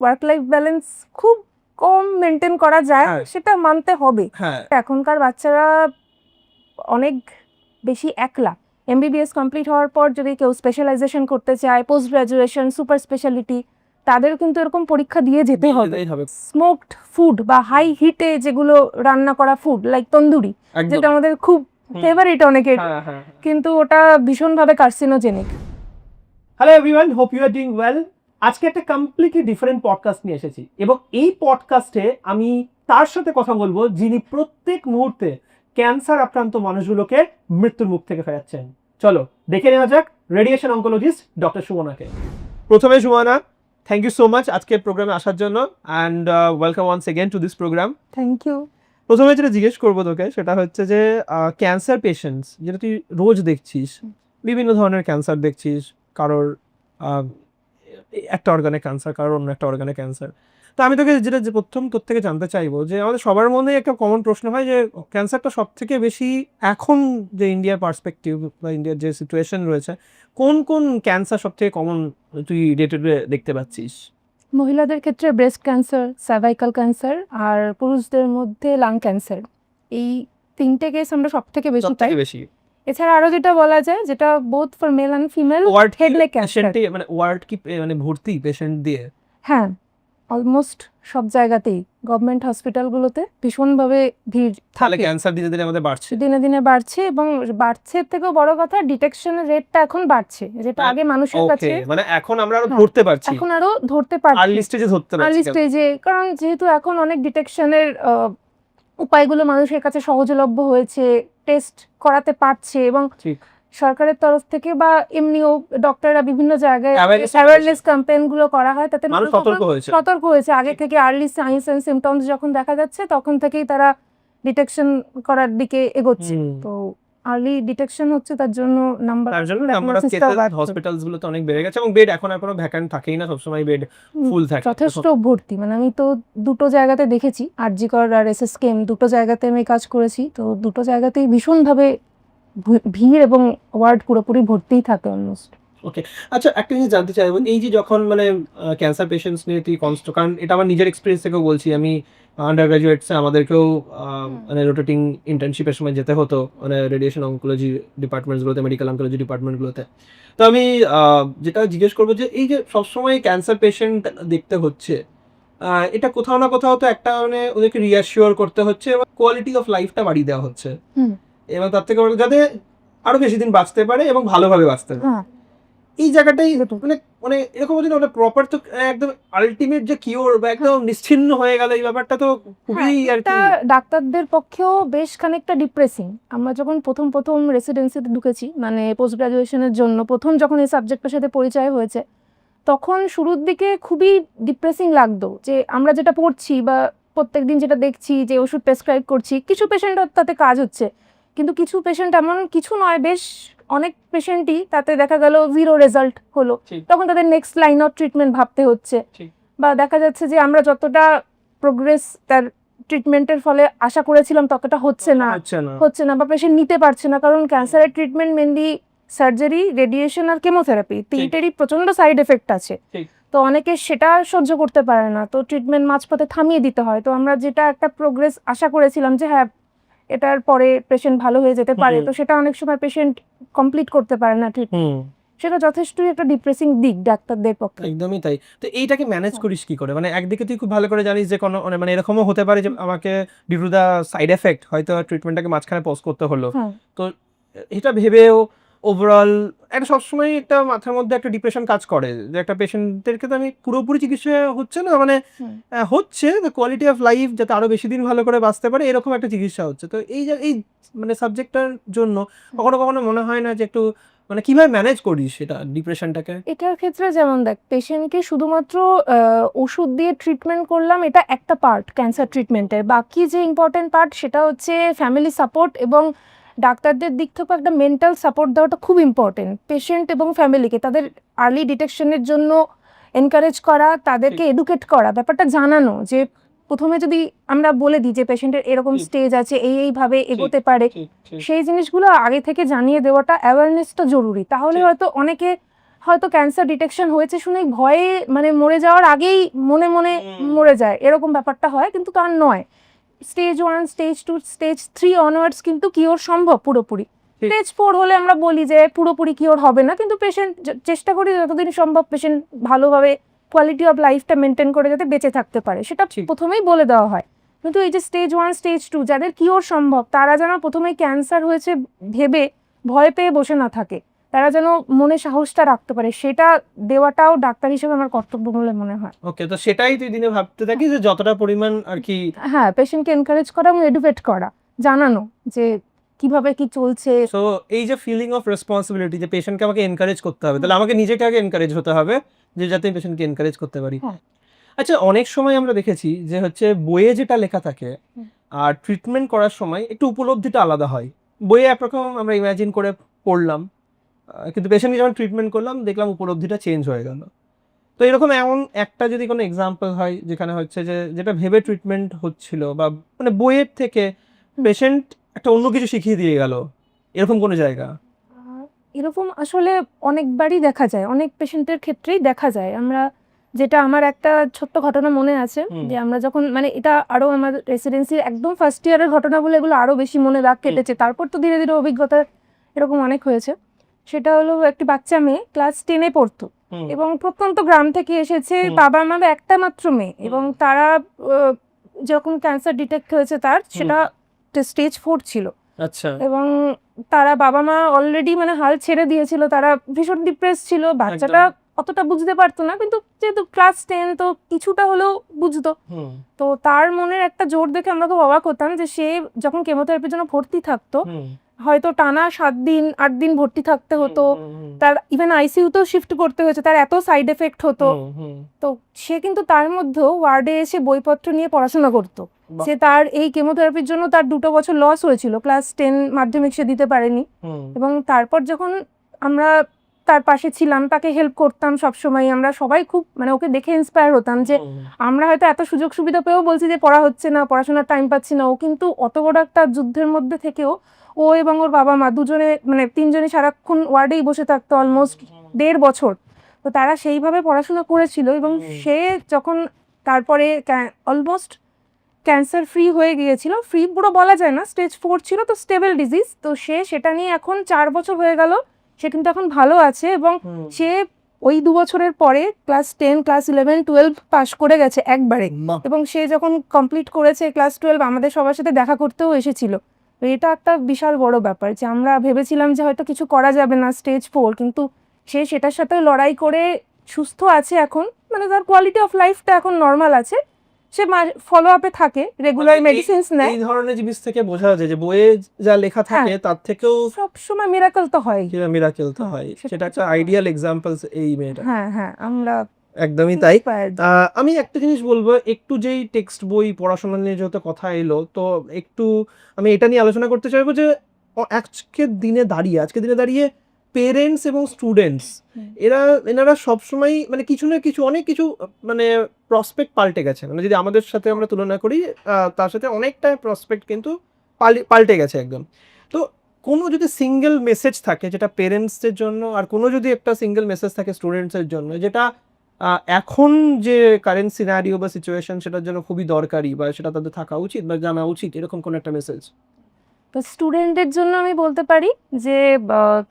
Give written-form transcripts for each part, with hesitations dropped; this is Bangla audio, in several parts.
ওয়ার্ক লাইফ ব্যালেন্স খুব কম মেনটেন করা যায়, সেটা মানতে হবে। এখনকার বাচ্চারা অনেক বেশি একলা। এমবিবিএস কমপ্লিট হওয়ার পর যদি কেউ স্পেশালাইজেশন করতে চায়, পোস্ট গ্রাজুয়েশন, সুপার স্পেশালিটি, তাদের কিন্তু এরকম পরীক্ষা দিয়ে যেতে হবে। স্মোকড ফুড বা হাই হিটে যেগুলো রান্না করা ফুড লাইক তন্দুরি, যেটা আমাদের খুব ফেভারিট অনেকের, কিন্তু ওটা ভীষণভাবে carcinogenic. Hello everyone, hope you are doing well. আজকে একটা কমপ্লিটলি ডিফারেন্ট পডকাস্ট নিয়ে এসেছি এবং এই পডকাস্টে আমি তার সাথে কথা বলবো যিনি প্রত্যেক মুহূর্তে ক্যান্সার আক্রান্ত মানুষগুলোকে মৃত্যুর মুখ থেকে ফেরাচ্ছেন। চলো দেখে নেওয়া যাক রেডিয়েশন অনকোলজিস্ট ডক্টর সুমনাকে। প্রথমে Sumana, thank you so much আজকের প্রোগ্রামে আসার জন্য and welcome once again to this programme. Thank you. প্রথমে যেটা জিজ্ঞেস করবো তোকে সেটা হচ্ছে যে ক্যান্সার পেশেন্টস যেটা তুই রোজ দেখছিস, বিভিন্ন ধরনের ক্যান্সার দেখছিস, কারোর একটা অর্গানে ক্যান্সার, কারোর অন্য একটা অর্গানে ক্যান্সার। তো আমি তোকে যেটা প্রথম তোর থেকে জানতে চাইবো যে আমাদের সবার মধ্যে একটা কমন প্রশ্ন হয় যে ক্যান্সারটা সব থেকে বেশি এখন যে ইন্ডিয়ার পার্সপেক্টিভ বা ইন্ডিয়ার যে সিচুয়েশন রয়েছে, কোন কোন ক্যান্সার সব থেকে কমন তুই ডে টু ডে দেখতে পাচ্ছিস? মহিলাদের ক্ষেত্রে ব্রেস্ট ক্যান্সার, সার্ভাইকাল ক্যান্সার, আর পুরুষদের মধ্যে লাং ক্যান্সার। এই তিনটে কেস আমরা সব থেকে বেশি পাই। এছাড়া আরো যেটা বলা যায়, যেটা both for male and female, head neck cancer. মানে ওয়ার্ড কি মানে ভর্তি পেশেন্ট দিয়ে? হ্যাঁ, অলমোস্ট সব জায়গাতেই গভর্নমেন্ট হসপিটালগুলোতে ভীষণভাবে ভিড় থাকে। ক্যান্সার দিনে দিনে আমাদের বাড়ছে, দিনে দিনে বাড়ছে, এবং বাড়ছে থেকেও বড় কথা ডিটেকশনের রেটটা এখন বাড়ছে, যেটা আগে মানুষের কাছে মানে এখন আমরা আরো ধরতে পারছি, এখন আরো ধরতে পারছি আর্লি স্টেজে ধরতে পারছি, আর্লি স্টেজে, কারণ যেহেতু এখন অনেক ডিটেকশনের উপায়গুলো মানুষের কাছে সহজলভ্য হয়েছে, টেস্ট করাতে পারছে, এবং সরকারের তরফ থেকে বা এমনিও ডক্টররা বিভিন্ন জায়গায় অ্যাওয়ারনেস ক্যাম্পেইন গুলো করা হয়, তাতে মানুষ সতর্ক হয়েছে আগে থেকে। আর্লি সাইন্স এন্ড সিমটমস যখন দেখা যাচ্ছে তখন থেকেই তারা ডিটেকশন করার দিকে এগোচ্ছে। তো আর্লি ডিটেকশন হচ্ছে, তার জন্য নাম্বার অফ কেসেস হসপিটালস গুলোতে অনেক বেড়ে গেছে, এবং বেড এখন আর কোনো ভ্যাকান্ট থাকেই না, সবসময় বেড ফুল থাকে, যথেষ্ট ভর্তি। মানে আমি তো দুটো জায়গাতে দেখেছি, আরজি কর আর এসএসকেএম, দুটো জায়গাতে আমি কাজ করেছি, তো দুটো জায়গাতেই ভীষণভাবে ভিড় এবং ওয়ার্ড পুরোপুরি ভর্তিই থাকে অলমোস্ট। ওকে, আচ্ছা একটা জিনিস জানতে চাইবো, এই যে যখন মানে ক্যান্সার পেশেন্টস নিয়ে তুই কনস্ট, কারণ এটা আমার নিজের এক্সপিরিয়েন্স থেকেও বলছি, আমি আন্ডার গ্রাজুয়েটসে আমাদেরকেও মানে রোটেটিং ইন্টার্নশিপের সময় যেতে হতো মানে রেডিয়েশন অনকোলজি ডিপার্টমেন্টসগুলোতে, মেডিকেল অনকোলজি ডিপার্টমেন্টগুলোতে। তো আমি যেটা জিজ্ঞেস করবো যে এই যে সবসময় ক্যান্সার পেশেন্ট দেখতে হচ্ছে, এটা কোথাও না কোথাও তো একটা মানে ওদেরকে রিঅ্যাসিওর করতে হচ্ছে এবং কোয়ালিটি অফ লাইফটা বাড়িয়ে দেওয়া হচ্ছে, এবং তার থেকে যাতে আরো বেশি দিন বাঁচতে পারে এবং ভালোভাবে বাঁচতে পারে। এই জায়গাটাই মানে মানে এরকম হচ্ছে না প্রপার, তো একদম আলটিমেট যে কিওর বা একদম নিশ্চিহ্ন হয়ে গেল, এই ব্যাপারটা তো খুবই ডাক্তারদের পক্ষেও বেশ খানিকটা ডিপ্রেসিং। আমরা যখন প্রথম রেসিডেন্সিতে ঢুকেছি, মানে পোস্ট গ্রাজুয়েশনের জন্য প্রথম যখন এই সাবজেক্টের সাথে পরিচয় হয়েছে, তখন শুরুর দিকে খুবই ডিপ্রেসিং লাগতো যে আমরা যেটা পড়ছি বা প্রত্যেকদিন যেটা দেখছি, যে ওষুধ প্রেসক্রাইব করছি, কিছু পেশেন্টের তাতে কাজ হচ্ছে, কিন্তু কিছু পেশেন্ট এমন কিছু নয়, বেশ অনেক পেশেন্টই তাতে দেখা গেল জিরো রেজাল্ট হলো, তখন তাদের নেক্সট লাইন অফ ট্রিটমেন্ট ভাবতে হচ্ছে, বা দেখা যাচ্ছে যে আমরা যতটা প্রোগ্রেস তার ট্রিটমেন্টের ফলে আশা করেছিলাম ততটা হচ্ছে না, বা পেশেন্ট নিতে পারছে না, কারণ ক্যান্সারের ট্রিটমেন্ট মেনলি সার্জারি, রেডিয়েশন আর কেমোথেরাপি, তিনটেরই প্রচন্ড সাইড এফেক্ট আছে। তো অনেকে সেটা সহ্য করতে পারে না, তো ট্রিটমেন্ট মাঝপথে থামিয়ে দিতে হয়। তো আমরা যেটা একটা প্রোগ্রেস আশা করেছিলাম যে হ্যাঁ এটার পরে পেশেন্ট ভালো হয়ে যেতে পারে, তো সেটা অনেক সময় পেশেন্ট কমপ্লিট করতে পারে না ট্রিটমেন্ট, সেটা যথেষ্টই একটা ডিপ্রেসিং দিক ডাক্তারদের পক্ষে। একদমই তাই। তো এইটাকে ম্যানেজ করিস কি করে? মানে একদিকে তুই খুব ভালো করে জানিস যে কোনো মানে এরকমও হতে পারে যে আমাকে due to the side effect হয়তো ট্রিটমেন্টটাকে মাঝখানে পজ করতে হলো, তো এটা ভেবেও ওভারঅল একটা সবসময় একটা মাথার মধ্যে একটা ডিপ্রেশন কাজ করে যে একটা পেশেন্টদেরকে তো আমি পুরোপুরি চিকিৎসা হচ্ছে না, মানে হচ্ছে কোয়ালিটি অফ লাইফ যাতে আরো বেশি দিন ভালো করে বাঁচতে পারে এরকম একটা চিকিৎসা হচ্ছে। তো এই মানে সাবজেক্টটার জন্য কখনো কখনো মনে হয় না যে একটু মানে কিভাবে ম্যানেজ করিস সেটা ডিপ্রেশনটাকে? এটার ক্ষেত্রে যেমন দেখ, পেশেন্টকে শুধুমাত্র ওষুধ দিয়ে ট্রিটমেন্ট করলাম, এটা একটা পার্ট ক্যান্সার ট্রিটমেন্টের। বাকি যে ইম্পর্টেন্ট পার্ট সেটা হচ্ছে ফ্যামিলি সাপোর্ট, এবং ডাক্তারদের দিক থেকে একটা মেন্টাল সাপোর্ট দেওয়াটা খুব ইম্পর্টেন্ট। পেশেন্ট এবং ফ্যামিলিকে তাদের আর্লি ডিটেকশনের জন্য এনকারেজ করা, তাদেরকে এডুকেট করা, ব্যাপারটা জানানো যে প্রথমে যদি আমরা বলে দিই যে পেশেন্টের এরকম স্টেজ আছে, এইভাবে এগোতে পারে, সেই জিনিসগুলো আগে থেকে জানিয়ে দেওয়াটা, অ্যাওয়ারনেসটা জরুরি। তাহলে হয়তো অনেকে হয়তো ক্যান্সার ডিটেকশন হয়েছে শুনেই ভয়ে মানে মরে যাওয়ার আগেই মনে মনে মরে যায়, এরকম ব্যাপারটা হয়, কিন্তু তার নয়। স্টেজ 1, স্টেজ 2, স্টেজ 3 অনওয়ার্ডস কিন্তু কিওর সম্ভব পুরোপুরি। ঠিক। স্টেজ 4 হলে আমরা বলি যে পুরোপুরি কিওর হবে না, কিন্তু পেশেন্ট চেষ্টা করি যতদিন সম্ভব পেশেন্ট ভালোভাবে কোয়ালিটি অফ লাইফটা মেনটেন করে যাতে বেঁচে থাকতে পারে, সেটা ঠিক। প্রথমেই বলে দেওয়া হয়। কিন্তু এই যে স্টেজ 1, স্টেজ 2 যাদের কিওর সম্ভব, তারা যেন প্রথমেই ক্যান্সার হয়েছে ভেবে ভয় পেয়ে বসে না থাকে, তারা যেন মনে সাহসটা রাখতে পারে, সেটা দেওয়াটাও ডাক্তার হিসেবে আমার কর্তব্য বলে মনে হয়। ওকে, তো সেটাই তুই দিনে ভাবতে থাকি যে যতটা পরিমাণ আর কি হ্যাঁ, পেশেন্টকে এনকারেজ করা এবং এডুকেট করা, জানানো যে কিভাবে কি চলছে। সো এই যে ফিলিং অফ রেসপন্সিবিলিটি যে পেশেন্টকে আমাকে এনকারেজ করতে হবে, তাহলে আমাকে নিজেকে আগে এনকারেজ হতে হবে যে যাতে আমি পেশেন্টকে এনকারেজ করতে পারি। হ্যাঁ। আচ্ছা, অনেক সময় আমরা দেখেছি যে হচ্ছে বইয়ে যেটা লেখা থাকে আর ট্রিটমেন্ট করার সময় একটু উপলব্ধিটা আলাদা হয়। বইয়ে একরকম আমরা ইমাজিন করে পড়লাম, কিন্তু পেশেন্টকে যখন ট্রিটমেন্ট করলাম দেখলাম উপলব্ধিটা চেঞ্জ হয়ে গেল। তো এরকম এমন একটা যদি কোনো এক্সাম্পল হয় যেখানে হচ্ছে যে যেটা ভেবে ট্রিটমেন্ট হচ্ছিল বা মানে বইয়ের থেকে পেশেন্ট একটা অন্য কিছু শিখিয়ে দিয়ে গেল, এরকম কোনো জায়গা? এরকম আসলে অনেকবারই দেখা যায়, অনেক পেশেন্টের ক্ষেত্রেই দেখা যায়। আমরা যেটা, আমার একটা ছোট্ট ঘটনা মনে আছে যে আমরা যখন মানে এটা আরো আমার রেসিডেন্সির একদম ফার্স্ট ইয়ারের ঘটনা বলে এগুলো আরো বেশি মনে দাগ কেটেছে, তারপর তো ধীরে ধীরে অভিজ্ঞতা এরকম অনেক হয়েছে। সেটা হলো একটি বাচ্চা মেয়ে ক্লাস 10-এ পড়তো এবং প্রত্যন্ত গ্রাম থেকে এসেছে, বাবা মা একটা মাত্র মেয়ে, এবং তারা যখন ক্যান্সার ডিটেক্ট হয়েছে তার, সেটা স্টেজ 4 ছিল। আচ্ছা। এবং তারা বাবা মা অলরেডি মানে হাল ছেড়ে দিয়েছিল, তারা ভীষণ ডিপ্রেস ছিল। বাচ্চাটা অতটা বুঝতে পারতো না, কিন্তু যেহেতু ক্লাস 10 তো কিছুটা হলেও বুঝতো। তো তার মনের একটা জোর দেখে আমরা খুব অবাক হতাম যে সে যখন কেমোথেরাপির জন্য ভর্তি থাকতো, হয়তো টানা 7 দিন 8 দিন ভর্তি থাকতে হতো, তার ইভেন আইসিইউতেও শিফট করতে হয়েছে, তার এত সাইড এফেক্ট হতো। তো সে কিন্তু তার মধ্যেও ওয়ার্ডে এসে বইপত্র নিয়ে পড়াশোনা করতো। সে তার এই কেমোথেরাপির জন্য তার 2 বছর লস হয়েছিল, ক্লাস 10 মাধ্যমিক সে দিতে পারেনি। এবং তারপর যখন আমরা তার পাশে ছিলাম, তাকে হেল্প করতাম সবসময়, আমরা সবাই খুব মানে ওকে দেখে ইন্সপায়ার হতাম যে আমরা হয়তো এত সুযোগ সুবিধা পেয়েও বলছি যে পড়া হচ্ছে না, পড়াশোনার টাইম পাচ্ছি না, ও কিন্তু অত বড় একটা যুদ্ধের মধ্যে থেকেও ও এবং ওর বাবা মা দুজনে মানে 3 জনই সারাক্ষণ ওয়ার্ডেই বসে থাকতো অলমোস্ট 1.5 বছর। তো তারা সেইভাবে পড়াশোনা করেছিল এবং সে যখন তারপরে অলমোস্ট ক্যান্সার ফ্রি হয়ে গিয়েছিল, ফ্রি পুরো বলা যায় না, স্টেজ 4 ছিল, তো স্টেবল ডিজিজ। তো সে সেটা নিয়ে এখন 4 বছর হয়ে গেল, সে কিন্তু এখন ভালো আছে এবং সে ওই 2 বছরের পরে ক্লাস 10, ক্লাস 11, 12 পাশ করে গেছে একবারে। এবং সে যখন কমপ্লিট করেছে ক্লাস 12, আমাদের সবার সাথে দেখা করতেও এসেছিল। তো এটা একটা বিশাল বড় ব্যাপার যে আমরা ভেবেছিলাম যে হয়তো কিছু করা যাবে না স্টেজ 4, কিন্তু সে সেটার সাথে লড়াই করে সুস্থ আছে এখন, মানে তার কোয়ালিটি অফ লাইফটা এখন নর্মাল আছে। সে ফলো আপে থাকে, রেগুলার মেডিসিনস নেয়। এই ধরনের জিনিস থেকে বোঝা যায় যে বইয়ে যা লেখা থাকে তার থেকেও সব সময় মিরাকল তো হয়, মিরাকেল তো হয়। সেটা একটা আইডিয়াল এক্সাম্পল এই মেয়েটা। হ্যাঁ আমরা একদমই তাই। আমি একটা জিনিস বলবো, একটু যেই টেক্সট বই পড়াশোনা নিয়ে যত কথা এলো, তো একটু আমি এটা নিয়ে আলোচনা করতে চাইবো যে আজকের দিনে দাঁড়িয়ে পেরেন্টস এবং স্টুডেন্টস এনারা সবসময় মানে কিছু না কিছু অনেক কিছু মানে প্রসপেক্ট পাল্টে গেছে। মানে যদি আমাদের সাথে আমরা তুলনা করি, তার সাথে অনেকটা প্রসপেক্ট কিন্তু পাল্টে গেছে একদম। তো কোনো যদি সিঙ্গেল মেসেজ থাকে যেটা পেরেন্টসদের জন্য, আর কোনো যদি একটা সিঙ্গেল মেসেজ থাকে স্টুডেন্টসের জন্য, যেটা এখন যে কারেন্ট সিনারিও বা সিচুয়েশন সেটার জন্য খুবই দরকারি বা সেটা তাদের থাকা উচিত বা জানা উচিত, এরকম কোন একটা মেসেজ? তো স্টুডেন্টদের জন্য আমি বলতে পারি যে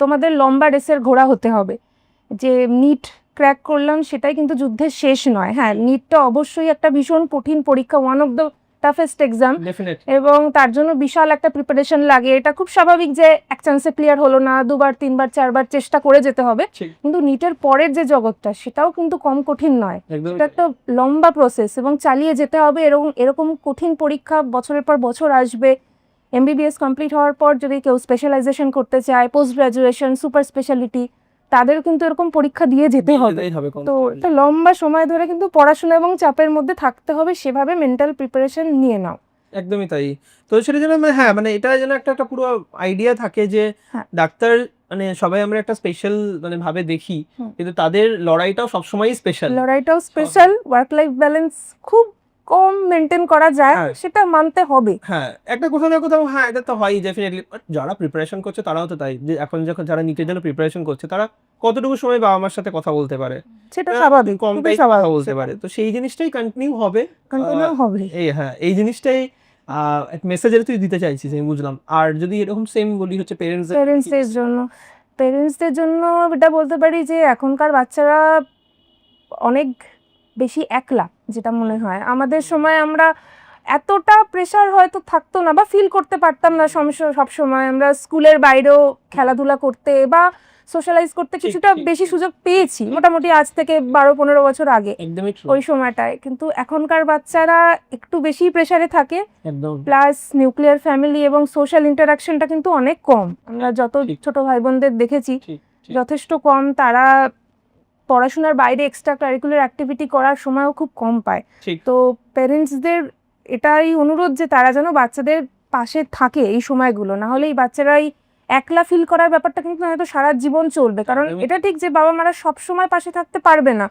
তোমাদের লম্বা রেসের ঘোড়া হতে হবে। যে নিট ক্র্যাক করলাম সেটাই কিন্তু যুদ্ধের শেষ নয়। হ্যাঁ, নিটটা অবশ্যই একটা ভীষণ কঠিন পরীক্ষা, one of the toughest exam, এবং তার জন্য বিশাল একটা প্রিপারেশন লাগে। এটা খুব স্বাভাবিক যে এক চান্সে ক্লিয়ার হলো না, 2 বার 3 বার 4 বার চেষ্টা করে যেতে হবে। কিন্তু নিটের পরের যে জগৎটা সেটাও কিন্তু কম কঠিন নয়, এটা একটা লম্বা প্রসেস এবং চালিয়ে যেতে হবে। এরকম কঠিন পরীক্ষা বছরের পর বছর আসবে। এমবিবিএস কমপ্লিট হওয়ার পর যদি কেউ স্পেশালাইজেশন করতে চায়, পোস্ট গ্রাজুয়েশন, সুপার স্পেশালিটি, তাদের কিন্তু এরকম পরীক্ষা দিয়ে যেতে হবে। তো একটা লম্বা সময় ধরে কিন্তু পড়াশোনা এবং চাপের মধ্যে থাকতে হবে, সেভাবে মেন্টাল প্রিপারেশন নিয়ে নাও। একদমই তাই। তো সেটা যেন হ্যাঁ মানে এটা যেন একটা পুরো আইডিয়া থাকে যে ডাক্তার মানে সবাই আমরা একটা স্পেশাল মানে ভাবে দেখি, কিন্তু তাদের লড়াইটাও সবসময়ই স্পেশাল। ওয়ার্ক লাইফ ব্যালেন্স খুব কম মেনটেন করা যায় হ্যাঁ। সেটা মানতে হবে। হ্যাঁ, একটা কোথাও না কোথাও হ্যাঁ, এটা তো হয়ই ডেফিনিটলি। বাট যারা প্রিপারেশন করছে তারাও তো তাই। যে এখন যখন যারা নিটের জন্য প্রিপারেশন করছে তারা কতটুকু সময় বাবা-মার সাথে কথা বলতে পারে? সেটা স্বাভাবিক, কম খুবই টাইম কথা স্বাভাবিক, বলতে পারে। তো সেই জিনিসটাই কন্টিনিউ হবে। কন্টিনিউ হবে। এই জিনিসটাই মেসেজের তুই দিতে চাইছিস আমি বুঝলাম। আর যদি এরকম সেম বলি হচ্ছে প্যারেন্টসদের জন্য, প্যারেন্টসদের জন্য এটা বলতে পারি যে এখনকার বাচ্চারা অনেক বেশি একলা, যেটা মনে হয়। আমাদের সময় আমরা এতটা প্রেশার হয়তো থাকতো না বা ফিল করতে পারতাম না সব সময়। আমরা স্কুলের বাইরেও খেলাধুলা করতে বা সোশ্যালাইজ করতে ঠিক, কিছুটা ঠিক, বেশি ঠিক। সুযোগ পেয়েছি মোটামুটি আজ থেকে 12-15 বছর আগে একদমই ট্রু। ওই সময়টায়। কিন্তু এখনকার বাচ্চারা একটু বেশি প্রেশারে থাকে, একদম। প্লাস নিউক্লিয়ার ফ্যামিলি এবং সোশ্যাল ইন্টারাকশনটা কিন্তু অনেক কম। আমরা যত ঠিক। ছোট ভাই বোনদের দেখেছি ঠিক, ঠিক। যথেষ্ট কম। তারা পড়াশোনার বাইরে এক্সট্রা কারিকুলার অ্যাক্টিভিটি করার সময়ও খুব কম পায়। ঠিক। তো প্যারেন্টসদের এটাই অনুরোধ যে তারা যেন বাচ্চাদের পাশে থাকে এই সময়গুলো, না হলে এই বাচ্চারাই একলা ফিল করার ব্যাপারটা কিন্তু হয়তো সারা জীবন চলবে। কারণ এটা ঠিক যে বাবা মারা সব সময় পাশে থাকতে পারবে না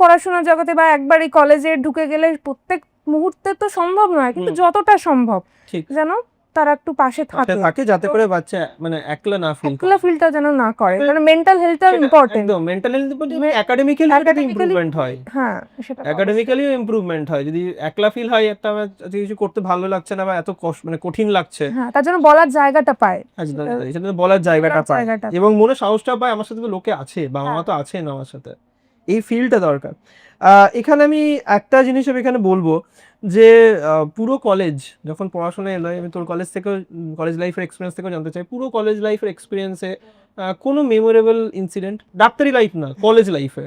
পড়াশোনার জগতে, বা একবার এই কলেজে ঢুকে গেলে প্রত্যেক মুহূর্তে তো সম্ভব নয়, কিন্তু যতটা সম্ভব ঠিক। যেন তারা একটু পাশে থাকে, যাতে করে বাচ্চা মানে একলা না ফিল করে। একলা ফিলটা যেন না করে। কারণ মেন্টাল হেলথটা ইম্পর্টেন্ট। একদম মেন্টাল হেলথ একাডেমিক্যালি ইমপ্রুভমেন্ট হয়। হ্যাঁ, সেটা একাডেমিক্যালিও ইমপ্রুভমেন্ট হয়। যদি একলা ফিল হয় একটা আমার কিছু করতে ভালো লাগছে না বা এত মানে কঠিন লাগছে, হ্যাঁ, তার জন্য বলার জায়গাটা পায়। একদম তাই। সেটা বলার জায়গাটা পায় জায়গাটা এবং মনে সাহসটা পায় আমার সাথে তো লোকে আছে, বাবা মা তো আছেন আমার সাথে। এই ফিলটা দরকার। এখানে আমি একটা জিনিস আমি এখানে বলবো যে পুরো কলেজ যখন পড়াশোনায় এলো, আমি তোর কলেজ থেকেও কলেজ লাইফের এক্সপিরিয়েন্স থেকেও জানতে চাই, পুরো কলেজ লাইফের এক্সপিরিয়েন্সে কোনো মেমোরেবল ইনসিডেন্ট, ডাক্তারি লাইফ না কলেজ লাইফে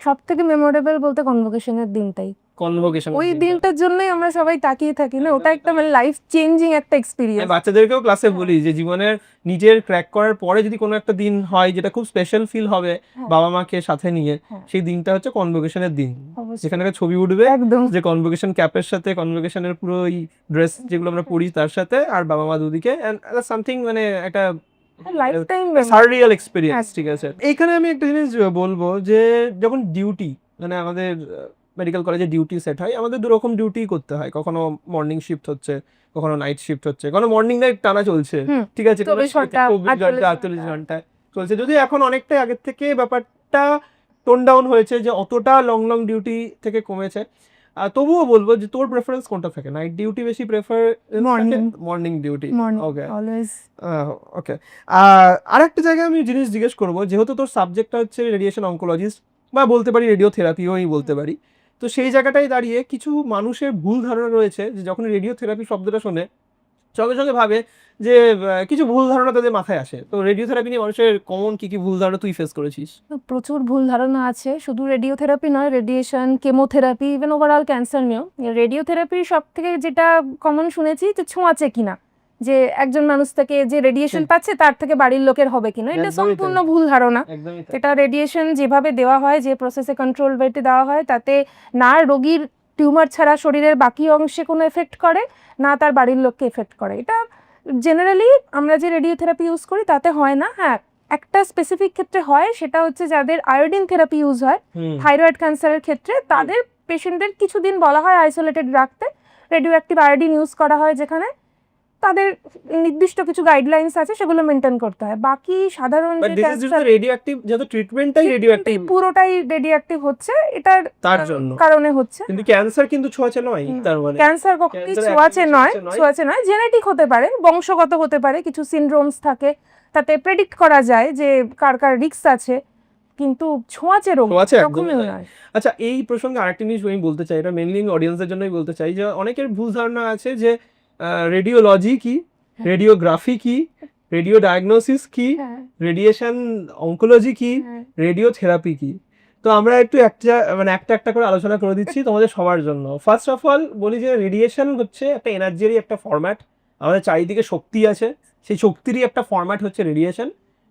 সব থেকে মেমোরেবল বলতে কনভোকেশনের দিনটাই। কনভোকেশন ওই দিনটার জন্যই আমরা সবাই তাকিয়ে থাকি না, ওটা একটা মানে লাইফ চেঞ্জিং একটা এক্সপিরিয়েন্স। বাচ্চাদেরকেও ক্লাসে বলি যে জীবনের নিজের ক্র্যাক করার পরে যদি কোনো একটা দিন হয় যেটা খুব স্পেশাল ফিল হবে বাবা মাকে সাথে নিয়ে, সেই দিনটা হচ্ছে কনভোকেশনের দিন, যেখানে একটা ছবি উঠবে একদম যে কনভোকেশন ক্যাপের সাথে কনভোকেশনের পুরো এই ড্রেস যেগুলো আমরা পরি তার সাথে, আর বাবা মা দুদিকে, সামথিং মানে একটা লাইফটাইম সাররিয়াল এক্সপেরিয়েন্স। ঠিক আছে, এইখানে আমি একটা জিনিস বলবো যে যখন ডিউটি মানে আমাদের মেডিকেল কলেজে ডিউটি সেট হয়, আমাদের দুরকম ডিউটি করতে হয়। কখনো মর্নিং শিফট হচ্ছে, কখনো নাইট শিফট হচ্ছে, কখনো মর্নিং নাইট টানা চলছে। ঠিক আছে, 24 ঘন্টা, 48 ঘন্টায় চলছে। যদি এখন অনেকটাই আগের থেকে ব্যাপারটা টোন ডাউন হয়েছে, যে অতটা লং লং ডিউটি থেকে কমেছে, তবুও বলবো যে তোর প্রেফারেন্স কোনটা থাকে? নাইট ডিউটি বেশি prefer? Morning duty. Okay, always. Okay. আর একটা জায়গায় আমি জিনিস জিজ্ঞেস করবো, যেহেতু তোর সাবজেক্টটা হচ্ছে রেডিয়েশন অনকোলজিস্ট বা বলতে পারি রেডিওথেরাপিওই বলতে পারি, তো সেই জায়গাটায় দাঁড়িয়ে কিছু মানুষের ভুল ধারণা রয়েছে যে যখন রেডিওথেরাপি শব্দটা শোনে সঙ্গে সঙ্গে ভাবে যে কিছু ভুল ধারণা তাদের মাথায় আসে। তো রেডিওথেরাপি নিয়ে মানুষের কমন কি কি ভুল ধারণা তুই ফেস করেছিস? প্রচুর ভুল ধারণা আছে, শুধু রেডিওথেরাপি নয়, radiation, chemotherapy, even overall cancer নিয়েও। রেডিওথেরাপি সব থেকে যেটা কমন শুনেছি যে ছোঁয়াচে কিনা, যে একজন মানুষ থেকে যে রেডিয়েশন পাচ্ছে তার থেকে বাড়ির লোকের হবে কিনা, এটা সম্পূর্ণ ভুল ধারণা। এটা রেডিয়েশন যেভাবে দেওয়া হয়, যে প্রসেসে কন্ট্রোল বেটে দেওয়া হয়, তাতে না রোগীর টিউমার ছাড়া শরীরের বাকি অংশে কোনো এফেক্ট করে, না তার বাড়ির লোককে এফেক্ট করে। এটা জেনারেলি আমরা যে রেডিওথেরাপি ইউজ করি তাতে হয় না। হ্যাঁ, একটা স্পেসিফিক ক্ষেত্রে হয়, সেটা হচ্ছে যাদের আয়োডিন থেরাপি ইউজ হয় থাইরয়েড ক্যান্সারের ক্ষেত্রে, তাদের পেশেন্টদের কিছুদিন বলা হয় আইসোলেটেড রাখতে, রেডিও অ্যাক্টিভ আয়োডিন ইউজ করা হয়, যেখানে তাদের নির্দিষ্ট কিছু গাইডলাইন্স আছে সেগুলো মেনটেন করতে হয়। বাকি সাধারণ যে ক্যান্সার রেডিওঅ্যাক্টিভ, যেহেতু ট্রিটমেন্টটাই রেডিওঅ্যাক্টিভ, পুরোটাই রেডিওঅ্যাক্টিভ হচ্ছে, এটার তার জন্য কারণে হচ্ছে। কিন্তু ক্যান্সার কিন্তু ছোঁয়াচে নয়, তার মানে ক্যান্সার কখনোই ছোঁয়াচে নয়, জেনেটিক হতে পারে, বংশগত হতে পারে, কিছু সিনড্রোমস থাকে, তাতে প্রেডিক্ট করা যায় যে কার কার রিস্ক আছে, কিন্তু ছোঁয়াচে রোগ এরকমই নয়। আচ্ছা, এই প্রসঙ্গে আরেকটা জিনিস আমি বলতে চাই, এটা মেইনলি অডিয়েন্সের জন্যই বলতে চাই, যে অনেকের ভুল ধারণা আছে যে রেডিওলজি কি, রেডিওগ্রাফি কি, রেডিও ডায়াগনোসিস কি, রেডিয়েশন অনকোলজি কি, রেডিওথেরাপি কি। তো আমরা একটু একটা করে আলোচনা করে দিচ্ছি তোমাদের সবার জন্য। ফার্স্ট অফ অল বলি যে রেডিয়েশন হচ্ছে একটা এনার্জিরই একটা ফরম্যাট। আমাদের চারিদিকে শক্তি আছে, সেই শক্তিরই একটা ফরম্যাট হচ্ছে রেডিয়েশন।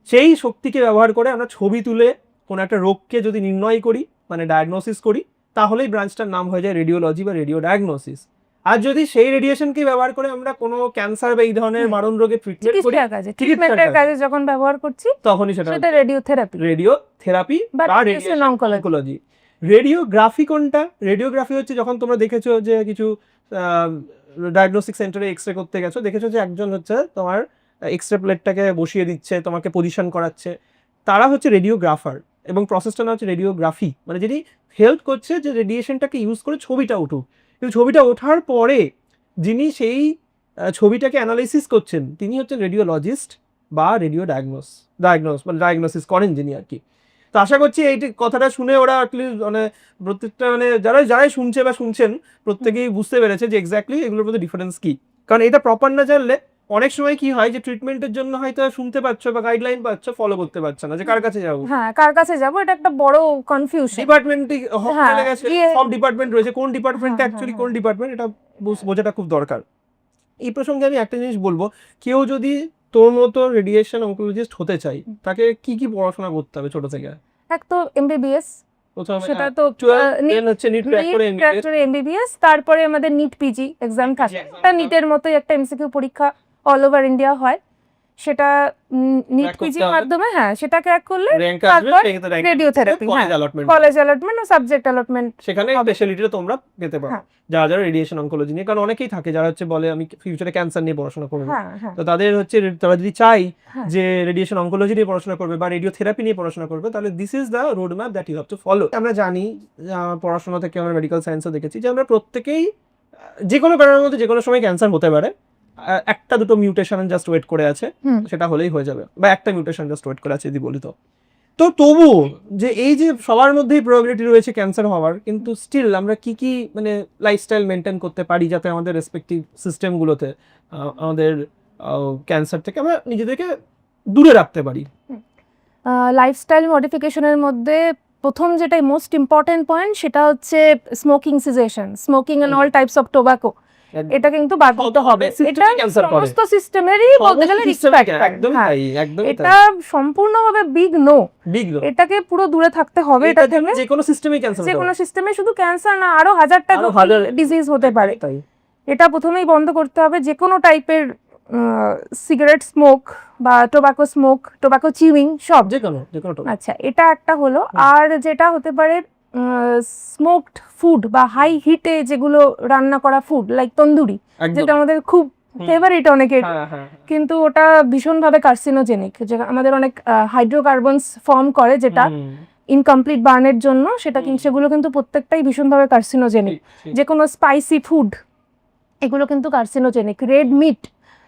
সেই শক্তিকে ব্যবহার করে আমরা ছবি তুলে কোনো একটা রোগকে যদি নির্ণয় করি, মানে ডায়াগনোসিস করি, তাহলেই ব্রাঞ্চটার নাম হয়ে যায় রেডিওলজি বা রেডিও ডায়াগনোসিস। আর যদি সেই রেডিয়েশনকে ব্যবহার করে আমরা কোনো ক্যান্সার বা এই ধরনের মারণ রোগের ট্রিটমেন্ট করি, ট্রিটমেন্টের কাজে যখন ব্যবহার করছি, তখনই সেটা রেডিওথেরাপি বা রেডিয়েশন অনকোলজি। রেডিওগ্রাফি কোনটা? রেডিওগ্রাফি হচ্ছে যখন তোমরা দেখেছো যে কিছু ডায়াগনস্টিক সেন্টারে এক্সরে করতে গেছো, দেখেছো যে একজন হচ্ছে তোমার এক্সরে প্লেটটাকে বসিয়ে দিচ্ছে, তোমাকে পজিশন করাচ্ছে, তারা হচ্ছে রেডিওগ্রাফার। এবং প্রসেসটা না হচ্ছে রেডিওগ্রাফি, মানে যেটি হেল্প করছে যে রেডিয়েশনটাকে ইউজ করে ছবিটা উঠুক। কিন্তু ছবিটা ওঠার পরে যিনি সেই ছবিটাকে অ্যানালাইসিস করছেন তিনি হচ্ছেন রেডিওলজিস্ট বা রেডিও মানে ডায়াগনোসিস করেন যিনি আর কি। তো আশা করছি এই কথাটা শুনে ওরা অ্যাটলিস্ট মানে প্রত্যেকটা মানে যারাই শুনছে বা শুনছেন প্রত্যেকেই বুঝতে পেরেছে যে এক্স্যাক্টলি এগুলোর মধ্যে ডিফারেন্স কি। কারণ এটা প্রপার না জানলে অনেক সময় কি হয় যে ট্রিটমেন্টের জন্য হয়তো শুনতে পাচ্ছ বা গাইডলাইন পাচ্ছ, ফলো করতে পারছো না যে কার কাছে যাবো। হ্যাঁ, কার কাছে যাব, এটা একটা বড় কনফিউশন। ডিপার্টমেন্টে হ্যাঁ, হসপিটালে গেছে, গিয়ে- সব ডিপার্টমেন্ট রয়েছে, কোন ডিপার্টমেন্টে হ্যাঁ, অ্যাকচুয়ালি হ্যাঁ, কোন ডিপার্টমেন্ট এটা বোঝাটা খুব দরকার। এই প্রসঙ্গে আমি একটা জিনিস বলবো, কেউ যদি তোর মতো রেডিয়েশন অনকোলজিস্ট হতে চাই তাকে কি কি পড়াশোনা করতে হবে ছোট থেকে? এক তো এমবিবিএস, প্রথমে সেটা তো 12 দেন হচ্ছে নিট ক্র্যাক করে MBBS, এমবিবিএস, তারপরে আমাদের নিট পিজি এক্সাম থাকে। exam এটা থাকে। নিটের মতোই একটা এমসিকিউ পরীক্ষা অল ওভার ইন্ডিয়া হয়, সেটা নিট Crack করতে পিজির হবে। মাধ্যমে, হ্যাঁ সেটা ক্র্যাক করলে র্যাঙ্ক আসবে, তারপর সেক্ষেত্রে র্যাঙ্ক রেডিওথেরাপি, কলেজ হ্যাঁ অ্যালটমেন্ট, কলেজ অ্যালটমেন্ট ও সাবজেক্ট অ্যালটমেন্ট। সেখানে স্পেশালিটিটা তোমরা পেতে পারো হ্যাঁ। যারা রেডিয়েশন অনকোলজি নিয়ে। কারণ অনেকেই থাকে যারা হচ্ছে বলে আমি ফিউচারে ক্যান্সার নিয়ে পড়াশোনা করবো, হ্যাঁ, হ্যাঁ, তো তাদের হচ্ছে তারা যদি চাই হ্যাঁ। যে রেডিয়েশন অনকোলজি নিয়ে পড়াশোনা করবে বা রেডিওথেরাপি নিয়ে পড়াশোনা করবে, তাহলে this is the road map that you have to follow. আমরা জানি পড়াশোনা থেকে আমরা মেডিকেল সায়েন্সও দেখেছি যে আমরা প্রত্যেকেই যে কোনো কারণের মধ্যে যে কোনো সময় ক্যান্সার হতে পারে, একটা দুটো মিউটেশন জাস্ট ওয়েট করে আছে, সেটা হলেই হয়ে যাবে, বা একটা মিউটেশন জাস্ট ওয়েট করে আছে যদি বলি। তো তবু যে এই যে সবার মধ্যেই প্রবাবিলিটি রয়েছে ক্যান্সার হওয়ার, কিন্তু স্টিল আমরা কি কি মানে লাইফস্টাইল মেনটেন করতে পারি যাতে আমাদের রেসপেক্টিভ সিস্টেমগুলোতে আমাদের ক্যান্সার থেকে আমরা নিজেদেরকে দূরে রাখতে পারি? লাইফস্টাইল মডিফিকেশনের মধ্যে প্রথম যেটাই মোস্ট ইম্পর্টেন্ট পয়েন্ট সেটা হচ্ছে smoking cessation, smoking and all types of tobacco, এটা কিন্তু বাদ দিতে হবে। এটা সমস্ত সিস্টেমেরই বলতে গেলে রিস্ক ফ্যাক্টর। একদম তাই, একদম এটা সম্পূর্ণভাবে বিগ নো, এটাকে পুরো দূরে থাকতে হবে। এটা থেকে যে কোনো সিস্টেমে ক্যান্সার, যে কোনো সিস্টেমে শুধু ক্যান্সার না আরো হাজারটা ডিজিজ হতে পারে, এটা প্রথমেই বন্ধ করতে হবে। যে কোনো টাইপের সিগারেট স্মোক বা টোব্যাকো স্মোক, টোব্যাকো চিউইং সব, যে কোনো আচ্ছা এটা একটা হলো। আর যেটা হতে পারে স্মোকড ফুড বা হাই হিটে যেগুলো রান্না করা ফুড লাইক তন্দুরি, যেটা আমাদের খুব ফেভারিট অনেকের, কিন্তু ওটা ভীষণভাবে কার্সিনোজেনিক, যে আমাদের অনেক হাইড্রোকার্বনস ফর্ম করে যেটা ইনকমপ্লিট বার্নের জন্য, সেটা কিন্তু সেগুলো কিন্তু প্রত্যেকটাই ভীষণভাবে কার্সিনোজেনিক। যে কোনো স্পাইসি ফুড এগুলো কিন্তু কার্সিনোজেনিক। রেড মিট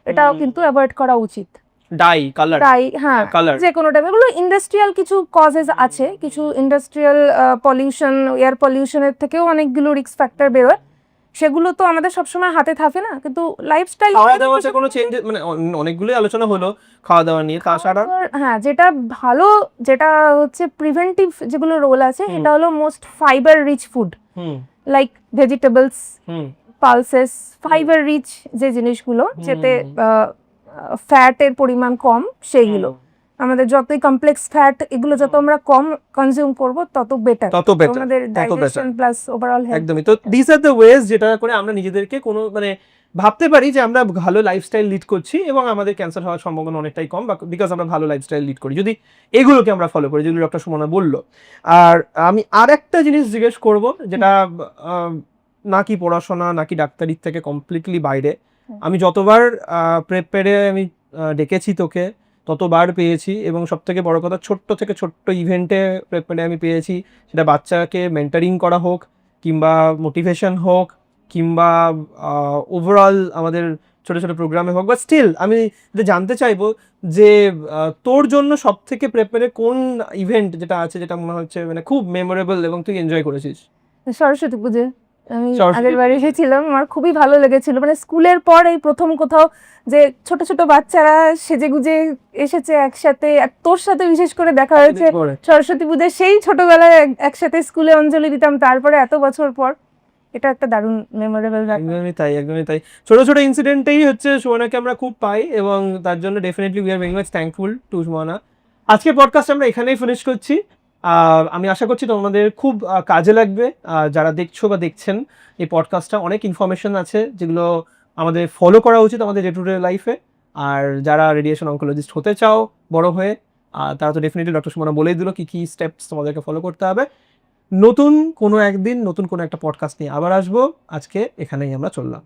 এটাও কিন্তু অ্যাভয়েড করা উচিত। ডাই কালার, হ্যাঁ কালার, যে কোনো টাইপ, এগুলো ইন্ডাস্ট্রিয়াল কিছু কজেস আছে, কিছু ইন্ডাস্ট্রিয়াল পলিউশন, এয়ার পলিউশনের থেকেও অনেকগুলো রিস্ক ফ্যাক্টর বেরোয়, সেগুলো তো আমাদের সবসময় হাতে থাকে না। কিন্তু লাইফস্টাইল, খাওয়া দাওয়াতে কোনো চেঞ্জ, মানে অনেকগুলোই আলোচনা হলো খাওয়া দাওয়া নিয়ে, তাছাড়া হ্যাঁ যেটা ভালো, যেটা হচ্ছে প্রিভেন্টিভ যেগুলো রোল আছে, সেটা হলো most fibre rich food like vegetables, pulses, fibre rich যে জিনিসগুলো, যেতে ফ্যাটের পরিমাণ কম, সেইগুলো আমাদের যতই কমপ্লেক্স ফ্যাট এগুলো যত আমরা কম কনজিউম করব তত বেটার, আমাদের ডাইজেশন প্লাস ওভারঅল হেলথ। একদমই। তো দিস আর দ্য ওয়েজ যেটা করে আমরা নিজেদেরকে কোনো মানে ভাবতে পারি যে আমরা ভালো লাইফস্টাইল লিড করছি এবং আমাদের ক্যান্সার হওয়ার সম্ভাবনা অনেকটাই কম, বিকজ আমরা ভালো লাইফস্টাইল লিড করি যদি এগুলোকে আমরা ফলো করি, যেগুলো ডক্টর সুমনা বললো। আর আমি আর একটা জিনিস জিজ্ঞেস করব, যেটা নাকি পড়াশোনা নাকি ডাক্তারির থেকে কমপ্লিটলি বাইরে। আমি যতবার প্রেপেরে আমি ডেকেছি তোকে ততবার পেয়েছি, এবং সব থেকে বড় কথা ছোট্ট থেকে ছোট্ট ইভেন্টে প্রেপেরে আমি পেয়েছি, সেটা বাচ্চাকে মেন্টারিং করা হোক কিংবা মোটিভেশন হোক কিংবা ওভারঅল আমাদের ছোটো ছোটো প্রোগ্রামে হোক। বাট স্টিল আমি জানতে চাইবো যে তোর জন্য সব থেকে প্রেপেরে কোন ইভেন্ট যেটা আছে যেটা মনে হচ্ছে মানে খুব মেমোরেবল এবং তুই এনজয় করেছিস? সরস্বতী পুজো, আমি আগের বার এসেছিলাম, আমার খুবই ভালো লেগেছিল। মানে স্কুলের পর এই প্রথম কোথাও যে ছোট ছোট বাচ্চারা সেজে গুজে এসেছে একসাথে, আর তোর সাথে বিশেষ করে দেখা হয়েছে সরস্বতী পুজো, সেই ছোটবেলায় একসাথে স্কুলে অঞ্জলি দিতাম, তারপরে এত বছর পর, এটা একটা দারুণ মেমোরেবল। একদমই তাই, একদমই তাই। ছোট ছোট ইনসিডেন্টেই হচ্ছে সুমনাকে আমরা খুব পাই, এবং তার জন্য definitely we are very much thankful to Sumana. আজকে পডকাস্ট আমরা এখানেই ফিনিশ করছি। আমি আশা করছি তোমাদের খুব কাজে লাগবে। যারা দেখছো বা দেখছেন এই পডকাস্টটা, অনেক ইনফরমেশন আছে যেগুলো আমাদের ফলো করা উচিত আমাদের ডে টু ডে লাইফে। আর যারা রেডিয়েশন অনকোলজিস্ট হতে চাও বড় হয়ে, তারা তো ডেফিনেটলি ডক্টর সুমনা বলেই দিল কি কি স্টেপস তোমাদেরকে ফলো করতে হবে। নতুন কোনো একদিন নতুন কোনো একটা পডকাস্ট নিয়ে আবার আসবো। আজকে এখানেই আমরা চললাম।